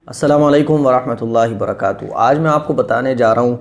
السلام علیکم ورحمۃ اللہ وبرکاتہ۔ آج میں آپ کو بتانے جا رہا ہوں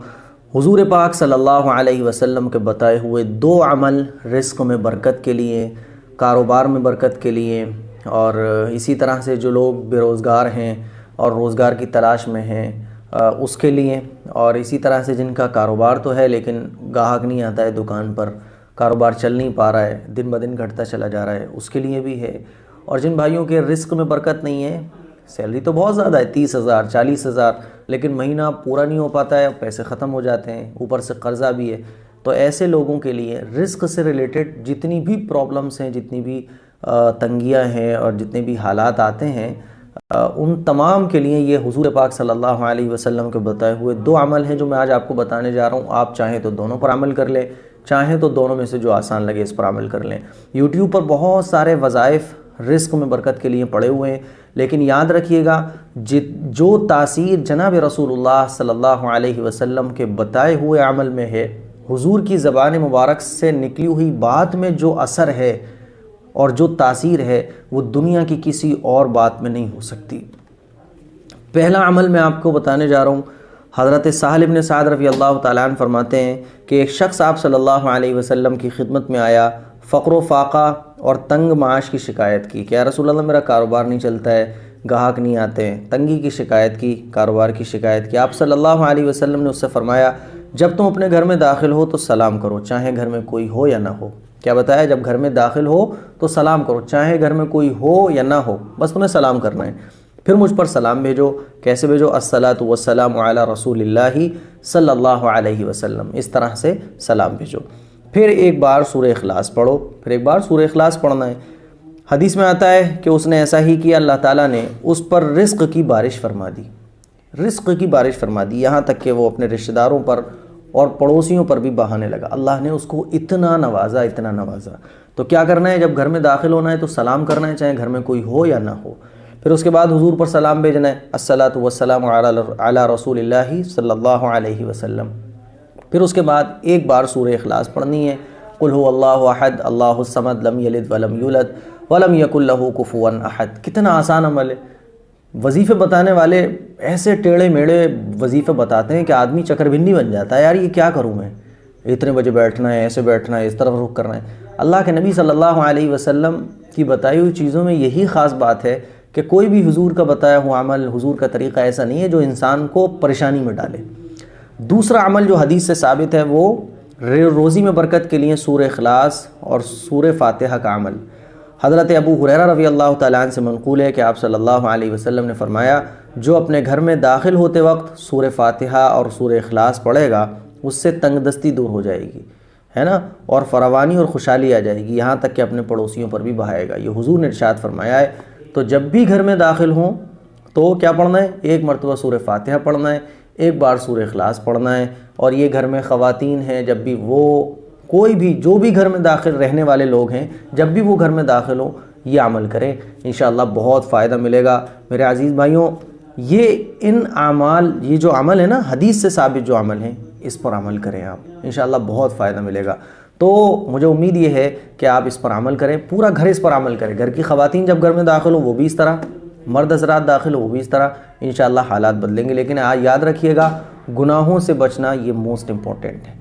حضور پاک صلی اللہ علیہ وسلم کے بتائے ہوئے دو عمل رزق میں برکت کے لیے، کاروبار میں برکت کے لیے، اور اسی طرح سے جو لوگ بے روزگار ہیں اور روزگار کی تلاش میں ہیں اس کے لیے، اور اسی طرح سے جن کا کاروبار تو ہے لیکن گاہک نہیں آتا ہے دکان پر، کاروبار چل نہیں پا رہا ہے، دن بدن گھٹتا چلا جا رہا ہے، اس کے لیے بھی ہے۔ اور جن بھائیوں کے رزق میں برکت نہیں ہے، سیلری تو بہت زیادہ ہے، 30,000 40,000، لیکن مہینہ پورا نہیں ہو پاتا ہے، پیسے ختم ہو جاتے ہیں، اوپر سے قرضہ بھی ہے، تو ایسے لوگوں کے لیے رزق سے ریلیٹڈ جتنی بھی پرابلمز ہیں، جتنی بھی تنگیاں ہیں اور جتنے بھی حالات آتے ہیں، ان تمام کے لیے یہ حضور پاک صلی اللہ علیہ وسلم کے بتائے ہوئے دو عمل ہیں جو میں آج آپ کو بتانے جا رہا ہوں۔ آپ چاہیں تو دونوں پر عمل کر لیں، چاہیں تو دونوں میں سے جو آسان لگے اس پر عمل کر لیں۔ یوٹیوب پر بہت سارے وظائف رزق میں برکت کے لیے پڑے ہوئے ہیں، لیکن یاد رکھیے گا جو تاثیر جناب رسول اللہ صلی اللہ علیہ وسلم کے بتائے ہوئے عمل میں ہے، حضور کی زبان مبارک سے نکلی ہوئی بات میں جو اثر ہے اور جو تاثیر ہے، وہ دنیا کی کسی اور بات میں نہیں ہو سکتی۔ پہلا عمل میں آپ کو بتانے جا رہا ہوں، حضرت سہل بن سعد رضی اللہ تعالیٰ عنہ فرماتے ہیں کہ ایک شخص آپ صلی اللہ علیہ وسلم کی خدمت میں آیا، فقر و فاقہ اور تنگ معاش کی شکایت کی کہ یا رسول اللہ میرا کاروبار نہیں چلتا ہے، گاہک نہیں آتے ہیں، تنگی کی شکایت کی، کاروبار کی شکایت کی۔ آپ صلی اللہ علیہ وسلم نے اس سے فرمایا جب تم اپنے گھر میں داخل ہو تو سلام کرو، چاہے گھر میں کوئی ہو یا نہ ہو۔ کیا بتایا؟ جب گھر میں داخل ہو تو سلام کرو، چاہے گھر میں کوئی ہو یا نہ ہو، بس تمہیں سلام کرنا ہے۔ پھر مجھ پر سلام بھیجو۔ کیسے بھیجو؟ الصلاۃ والسلام علی رسول اللہ صلی اللہ علیہ وسلم، اس طرح سے سلام بھیجو۔ پھر ایک بار سورہ اخلاص پڑھو، پھر ایک بار سورہ اخلاص پڑھنا ہے۔ حدیث میں آتا ہے کہ اس نے ایسا ہی کیا، اللہ تعالیٰ نے اس پر رزق کی بارش فرما دی، رزق کی بارش فرما دی، یہاں تک کہ وہ اپنے رشتہ داروں پر اور پڑوسیوں پر بھی بہانے لگا۔ اللہ نے اس کو اتنا نوازا، اتنا نوازا۔ تو کیا کرنا ہے؟ جب گھر میں داخل ہونا ہے تو سلام کرنا ہے، چاہے گھر میں کوئی ہو یا نہ ہو۔ پھر اس کے بعد حضور پر سلام بھیجنا ہے، الصلاۃ والسلام علی رسول اللہ صلی اللہ علیہ وسلم۔ پھر اس کے بعد ایک بار سورہ اخلاص پڑھنی ہے، قل هو اللہ احد اللہ الصمد لم یلد ولم یولد ولم یکن لہ کفوا احد۔ کتنا آسان عمل ہے۔ وظیفے بتانے والے ایسے ٹیڑھے میڑھے وظیفے بتاتے ہیں کہ آدمی چکر بندی بن جاتا ہے، یار یہ کیا کروں میں، اتنے بجے بیٹھنا ہے، ایسے بیٹھنا ہے، اس طرف رخ کرنا ہے۔ اللہ کے نبی صلی اللہ علیہ وسلم کی بتائی ہوئی چیزوں میں یہی خاص بات ہے کہ کوئی بھی حضور کا بتایا ہوا عمل، حضور کا طریقہ ایسا نہیں ہے جو انسان کو پریشانی میں ڈالے۔ دوسرا عمل جو حدیث سے ثابت ہے وہ روزی میں برکت کے لیے سورہ اخلاص اور سورہ فاتحہ کا عمل۔ حضرت ابو ہریرہ رضی اللہ تعالیٰ عنہ سے منقول ہے کہ آپ صلی اللہ علیہ وسلم نے فرمایا جو اپنے گھر میں داخل ہوتے وقت سورہ فاتحہ اور سورہ اخلاص پڑھے گا اس سے تنگ دستی دور ہو جائے گی، ہے نا، اور فراوانی اور خوشحالی آ جائے گی، یہاں تک کہ اپنے پڑوسیوں پر بھی بہائے گا۔ یہ حضور نے ارشاد فرمایا ہے۔ تو جب بھی گھر میں داخل ہوں تو کیا پڑھنا ہے؟ ایک مرتبہ سورہ فاتحہ پڑھنا ہے، ایک بار سورہ اخلاص پڑھنا ہے، اور یہ گھر میں خواتین ہیں، جب بھی وہ کوئی بھی جو بھی گھر میں داخل رہنے والے لوگ ہیں، جب بھی وہ گھر میں داخل ہوں یہ عمل کریں، انشاءاللہ بہت فائدہ ملے گا۔ میرے عزیز بھائیوں، یہ ان اعمال، یہ جو عمل ہے نا، حدیث سے ثابت جو عمل ہیں، اس پر عمل کریں آپ، انشاءاللہ بہت فائدہ ملے گا۔ تو مجھے امید یہ ہے کہ آپ اس پر عمل کریں، پورا گھر اس پر عمل کریں۔ گھر کی خواتین جب گھر میں داخل ہوں وہ بھی اس طرح، مرد حضرات داخل ہو وہ بھی اس طرح، انشاءاللہ حالات بدلیں گے۔ لیکن یاد رکھیے گا گناہوں سے بچنا یہ موسٹ امپورٹنٹ ہے۔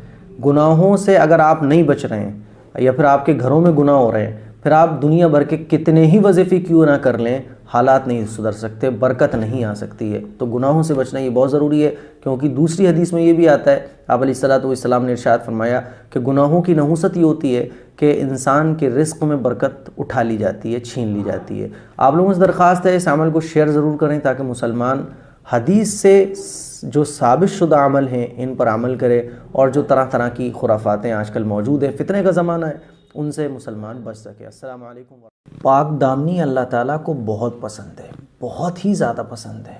گناہوں سے اگر آپ نہیں بچ رہے ہیں یا پھر آپ کے گھروں میں گناہ ہو رہے ہیں، پھر آپ دنیا بھر کے کتنے ہی وظیفے کیوں نہ کر لیں، حالات نہیں سدھر سکتے، برکت نہیں آ سکتی ہے۔ تو گناہوں سے بچنا یہ بہت ضروری ہے، کیونکہ دوسری حدیث میں یہ بھی آتا ہے، آپ علیہ الصلوۃ والسلام نے ارشاد فرمایا کہ گناہوں کی نحوست یہ ہوتی ہے کہ انسان کے رزق میں برکت اٹھا لی جاتی ہے، چھین لی جاتی ہے۔ آپ لوگوں سے درخواست ہے اس عمل کو شیئر ضرور کریں تاکہ مسلمان حدیث سے جو ثابت شدہ عمل ہیں ان پر عمل کرے، اور جو طرح طرح کی خرافاتیں آج کل موجود ہیں، فتنے کا زمانہ ہے، ان سے مسلمان بچ سکے۔ السلام علیکم۔ پاک دامنی اللہ تعالیٰ کو بہت پسند ہے، بہت ہی زیادہ پسند ہے۔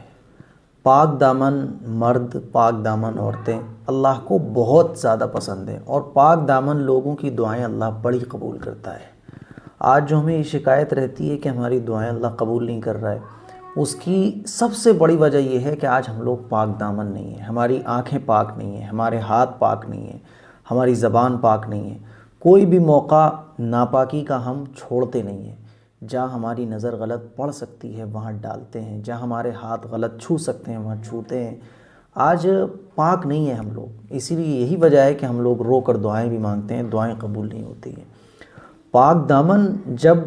پاک دامن مرد، پاک دامن عورتیں اللہ کو بہت زیادہ پسند ہیں، اور پاک دامن لوگوں کی دعائیں اللہ بڑی قبول کرتا ہے۔ آج جو ہمیں یہ شکایت رہتی ہے کہ ہماری دعائیں اللہ قبول نہیں کر رہا ہے، اس کی سب سے بڑی وجہ یہ ہے کہ آج ہم لوگ پاک دامن نہیں ہیں، ہماری آنکھیں پاک نہیں ہیں، ہمارے ہاتھ پاک نہیں ہیں، ہماری زبان پاک نہیں ہے۔ کوئی بھی موقع ناپاکی کا ہم چھوڑتے نہیں ہیں۔ جہاں ہماری نظر غلط پڑ سکتی ہے وہاں ڈالتے ہیں، جہاں ہمارے ہاتھ غلط چھو سکتے ہیں وہاں چھوتے ہیں۔ آج پاک نہیں ہیں ہم لوگ، اسی لیے یہی وجہ ہے کہ ہم لوگ رو کر دعائیں بھی مانگتے ہیں، دعائیں قبول نہیں ہوتی ہیں۔ پاک دامن جب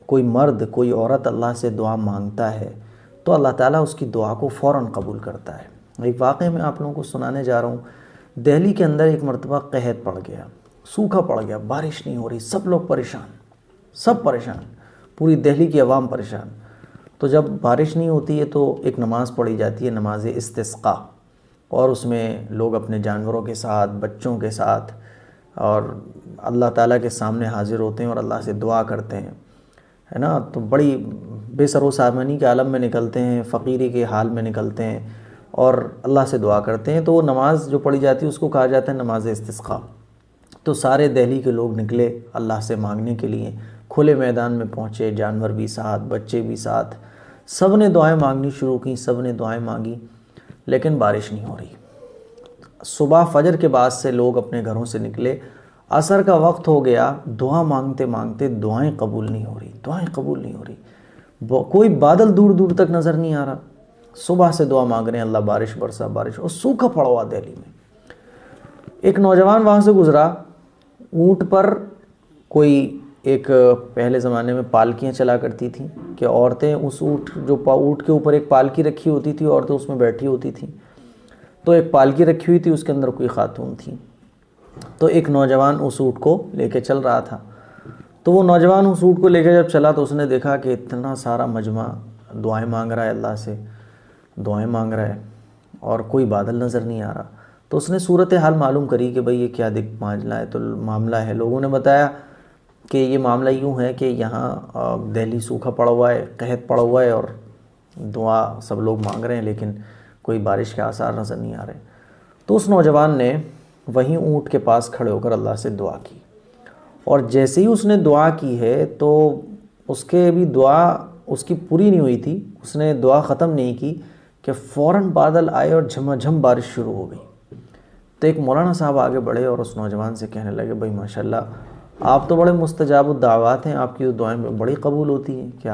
کوئی مرد کوئی عورت اللہ سے دعا مانگتا ہے تو اللہ تعالیٰ اس کی دعا کو فوراً قبول کرتا ہے۔ ایک واقعہ میں آپ لوگوں کو سنانے جا رہا ہوں۔ دہلی کے اندر ایک مرتبہ قحط پڑ گیا، سوکھا پڑ گیا، بارش نہیں ہو رہی، سب لوگ پریشان، سب پریشان، پوری دہلی کی عوام پریشان۔ تو جب بارش نہیں ہوتی ہے تو ایک نماز پڑھی جاتی ہے، نماز استسقاء، اور اس میں لوگ اپنے جانوروں کے ساتھ، بچوں کے ساتھ اور اللہ تعالیٰ کے سامنے حاضر ہوتے ہیں اور اللہ سے دعا کرتے ہیں، ہے نا۔ تو بڑی بے سر و سامانی کے عالم میں نکلتے ہیں، فقیری کے حال میں نکلتے ہیں اور اللہ سے دعا کرتے ہیں۔ تو وہ نماز جو پڑھی جاتی ہے اس کو کہا جاتا ہے نماز استسقاء۔ تو سارے دہلی کے لوگ نکلے اللہ سے مانگنے کے لیے، کھلے میدان میں پہنچے، جانور بھی ساتھ، بچے بھی ساتھ، سب نے دعائیں مانگنی شروع کی، سب نے دعائیں مانگی، لیکن بارش نہیں ہو رہی۔ صبح فجر کے بعد سے لوگ اپنے گھروں سے نکلے، عصر کا وقت ہو گیا، دعا مانگتے مانگتے دعائیں قبول نہیں ہو رہی، دعائیں قبول نہیں ہو رہی، کوئی بادل دور دور تک نظر نہیں آ رہا۔ صبح سے دعا مانگ رہے ہیں اللہ بارش برسا، بارش، اور سوکھا پڑا ہوا دہلی میں۔ ایک نوجوان وہاں سے گزرا، اونٹ پر، کوئی ایک پہلے زمانے میں پالکیاں چلا کرتی تھیں کہ عورتیں اس اونٹ کے اوپر ایک پالکی رکھی ہوتی تھی، عورتیں اس میں بیٹھی ہوتی تھیں۔ تو ایک پالکی رکھی ہوئی تھی، اس کے اندر کوئی خاتون تھی۔ تو ایک نوجوان اس اونٹ کو لے کے چل رہا تھا۔ تو وہ نوجوان اس اونٹ کو لے کے جب چلا تو اس نے دیکھا کہ اتنا سارا مجمع دعائیں مانگ رہا ہے، اللہ سے دعائیں مانگ رہا ہے اور کوئی بادل نظر نہیں آ رہا۔ تو اس نے صورتحال معلوم کری کہ بھئی یہ کیا معاملہ ہے۔ تو معاملہ ہے، لوگوں نے بتایا کہ یہ معاملہ یوں ہے کہ یہاں دہلی سوکھا پڑا ہوا ہے، قحط پڑا ہوا ہے اور دعا سب لوگ مانگ رہے ہیں لیکن کوئی بارش کے آثار نظر نہیں آ رہے۔ تو اس نوجوان نے وہیں اونٹ کے پاس کھڑے ہو کر اللہ سے دعا کی، اور جیسے ہی اس نے دعا کی ہے تو اس کے بھی دعا اس کی پوری نہیں ہوئی تھی، اس نے دعا ختم نہیں کی کہ فوراً بادل آئے اور جھما جھم بارش شروع ہو گئی۔ تو ایک مولانا صاحب آگے بڑھے اور اس نوجوان سے کہنے لگے بھائی ماشاءاللہ آپ تو بڑے مستجاب الدعوات ہیں، آپ کی دعائیں بڑی قبول ہوتی ہیں کہ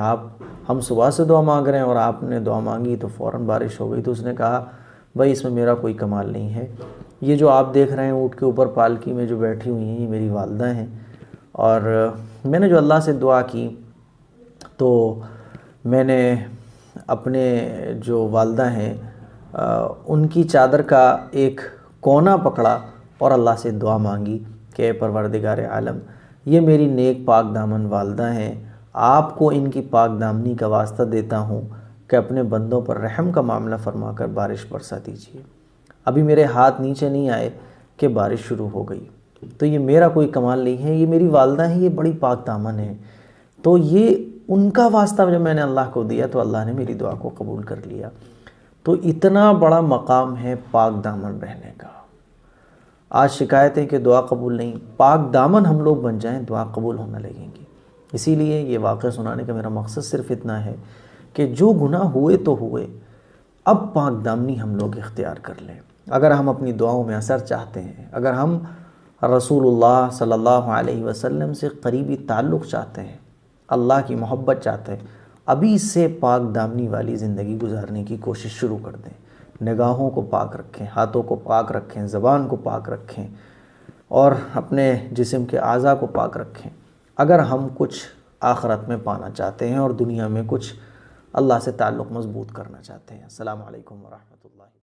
ہم صبح سے دعا مانگ رہے ہیں اور آپ نے دعا مانگی تو فوراً بارش ہو گئی۔ تو اس نے کہا بھائی اس میں میرا کوئی کمال نہیں ہے، یہ جو آپ دیکھ رہے ہیں اونٹ کے اوپر پالکی میں جو بیٹھی ہوئی ہیں یہ میری والدہ ہیں، اور میں نے جو اللہ سے دعا کی تو میں نے اپنے جو والدہ ہیں ان کی چادر کا ایک کونا پکڑا اور اللہ سے دعا مانگی کہ اے پروردگار عالم، یہ میری نیک پاک دامن والدہ ہیں، آپ کو ان کی پاک دامنی کا واسطہ دیتا ہوں کہ اپنے بندوں پر رحم کا معاملہ فرما کر بارش برسا دیجیے۔ ابھی میرے ہاتھ نیچے نہیں آئے کہ بارش شروع ہو گئی، تو یہ میرا کوئی کمال نہیں ہے، یہ میری والدہ ہیں، یہ بڑی پاک دامن ہیں، تو یہ ان کا واسطہ جب میں نے اللہ کو دیا تو اللہ نے میری دعا کو قبول کر لیا۔ تو اتنا بڑا مقام ہے پاک دامن رہنے کا۔ آج شکایتیں کہ دعا قبول نہیں، پاک دامن ہم لوگ بن جائیں دعا قبول ہونے لگیں گی۔ اسی لیے یہ واقعہ سنانے کا میرا مقصد صرف اتنا ہے کہ جو گناہ ہوئے تو ہوئے، اب پاک دامنی ہم لوگ اختیار کر لیں۔ اگر ہم اپنی دعاؤں میں اثر چاہتے ہیں، اگر ہم رسول اللہ صلی اللہ علیہ وسلم سے قریبی تعلق چاہتے ہیں، اللہ کی محبت چاہتے ہیں، ابھی سے پاک دامنی والی زندگی گزارنے کی کوشش شروع کر دیں۔ نگاہوں کو پاک رکھیں، ہاتھوں کو پاک رکھیں، زبان کو پاک رکھیں اور اپنے جسم کے اعضاء کو پاک رکھیں، اگر ہم کچھ آخرت میں پانا چاہتے ہیں اور دنیا میں کچھ اللہ سے تعلق مضبوط کرنا چاہتے ہیں۔ السلام علیکم ورحمۃ اللہ۔